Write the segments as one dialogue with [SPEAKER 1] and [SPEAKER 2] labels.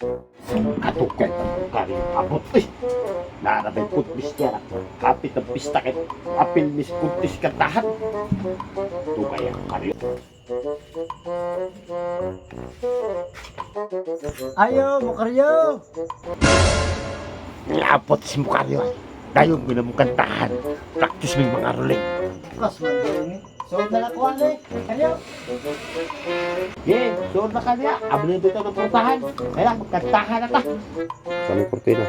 [SPEAKER 1] Katukay ang kari abot eh. Narabay putbis kaya kapit ang pistakit apil mis kuntis katahan. Tukay ang kari.
[SPEAKER 2] Ayo, Mukaryo!
[SPEAKER 1] Ngapot si Mukaryo. Dayong minamukan tahan. Praktis may mga ruling.
[SPEAKER 2] Kas, mandiri. So, nalakuan eh. Mukaryo!
[SPEAKER 1] Yeah, suot na kanya. Abli dito ng putahan. Kaya magkantahan na ta.
[SPEAKER 3] Sa may kortina.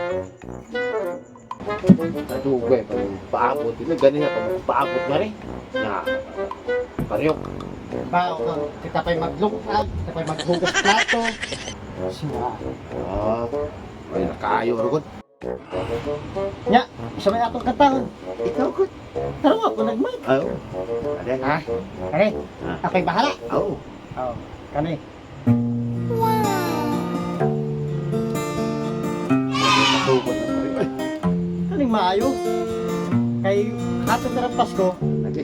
[SPEAKER 1] Nadugay pa yung paabot. Ganyan na pa paabot na rin. Na, Mukaryo.
[SPEAKER 2] Bao ka. Kita pa'y maglungag, kita pa'y maghugas plato. Siya.
[SPEAKER 1] Ay nakayo rugod.
[SPEAKER 2] Nya, isa may atong katahon.
[SPEAKER 1] Ikaw gud.
[SPEAKER 2] Taro ako nagmay.
[SPEAKER 1] Ayo. Ada
[SPEAKER 2] Ha? Kani?
[SPEAKER 1] Ah.
[SPEAKER 2] Ako'y bahala.
[SPEAKER 1] Oh.
[SPEAKER 2] Oo. Kani.
[SPEAKER 1] Nasugod na Mukaryo. Ay,
[SPEAKER 2] Kaning maayo. Kay hapit na ng Pasko.
[SPEAKER 1] lagi.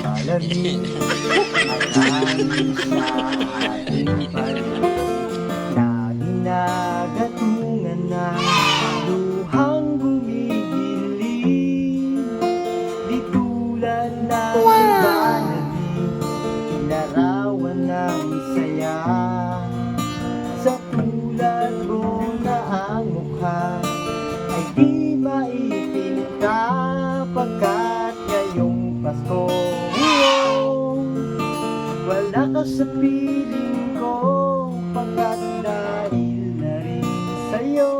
[SPEAKER 2] Malamig ang hangin sa ating paligid na hinagatungan na luhang gumigiling. Di tulad na liwanag, inarawan ng saya. Sa tulad mo na ang mukha ay di maitim kapagkat ngayong Pasko. Wala ka sa piling ko pagkat dahil na rin sa'yo.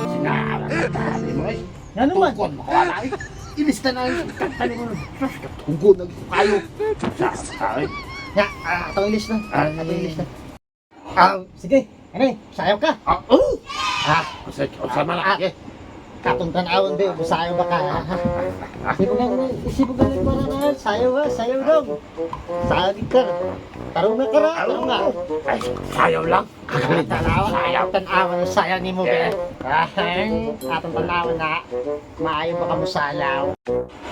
[SPEAKER 1] Sinara ka tali mo ay.
[SPEAKER 2] Ano man?
[SPEAKER 1] Tukon mo ka na ay. Ilista na yung kantali mo. Tungkol na kayo. Sa ay.
[SPEAKER 2] Ya, atong ilis na.
[SPEAKER 1] Ay.
[SPEAKER 2] Atong ilis na. Sige. Ano eh, sayaw ka.
[SPEAKER 1] Oh.
[SPEAKER 2] Ah,
[SPEAKER 1] Sa malaki.
[SPEAKER 2] katong tanawon ba, sayaw ba ka? Isip mo ganun para na, sayaw ha, sayaw dong. Sayaw di ka. Tarong na ka ra, tarong nga.
[SPEAKER 1] Ay, sayaw lang. Kakalit na
[SPEAKER 2] Tanawan,
[SPEAKER 1] sayaw.
[SPEAKER 2] tanawan, sayaw ni mo ba? Atong tanawan na, maayo ba ka mo sayaw?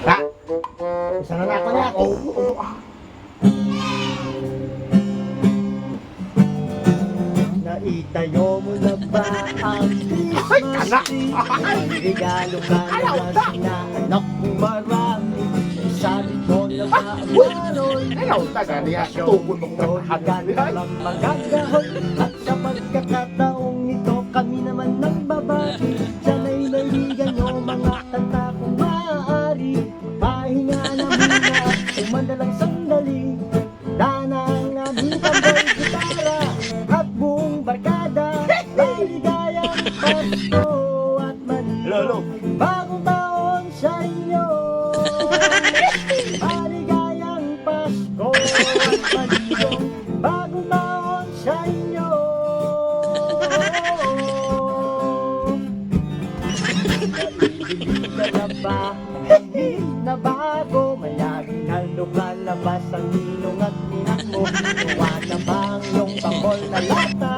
[SPEAKER 2] Ha? Isa na ako niya.
[SPEAKER 1] Oo.
[SPEAKER 2] Naitayo mo na ba ang Christmas tree? Ang regalo ka na na anak mo marami. Sabi ko na ba ang maroon?
[SPEAKER 1] Ayaw taga niya. Tukon mo ka
[SPEAKER 2] Hanggang lang magagahon. At sa pagkakataong ito kami naman ng babati. Sana'y naibigan nyo mga kanta kung maaari. Pahinga na muna at umanda lang sandali. Dana ang aming tambay gitara at buong barkada. Maligayang Pasko at
[SPEAKER 1] Lolo.
[SPEAKER 2] Manigo. Bagong taon sa inyo. Maligayang Pasko at Manigo. Bagong taon sa inyo. Nalilita na ba ang hangin na bago? Mayaging lumalabas ang ninong at ninang mo. Tuwa na ba ang iyong pangol na lata?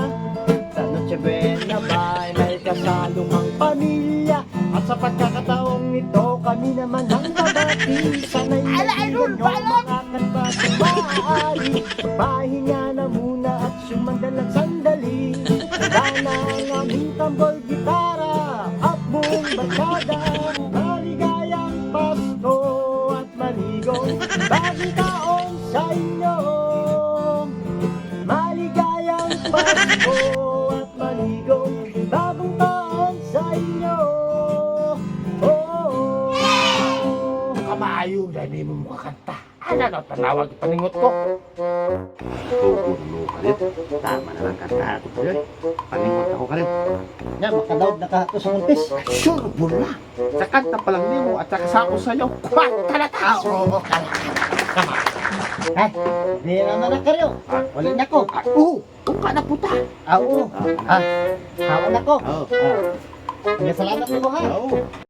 [SPEAKER 2] Sa Noche Buena ba ay may kasalumang pamilya? At sa pagkakataong ito kami naman ang babati. Sana'y naibigan nyo makakanta sa maaari. Pahinga na muna at sumandalang sandali. Sana ang aming tambol gitara at buong barkada. Maligayang Pasko at Manigo. Bagong taon sa inyo. Maligayang Pasko at Manigo. Bagong taon sa inyo. Oh.
[SPEAKER 1] Kamayo na hindi mo makakanta. Ano na tanawag paningot ko? Tukon mo ka rin. Tama na lang kanta ako po yun. Paningot ako ka rin.
[SPEAKER 2] Yan, makadaog na ka sa muntis.
[SPEAKER 1] Sure mo na. Sa kanta pa lang niyo mo at saka sa ako sa'yo. Kalata!
[SPEAKER 2] Oo, ay, di naman na kayo. Wala na ko.
[SPEAKER 1] Oo! Kung ka na puta.
[SPEAKER 2] Oo. Hawa na ko.
[SPEAKER 1] Oo.
[SPEAKER 2] Salamat mo ha.
[SPEAKER 1] Oo.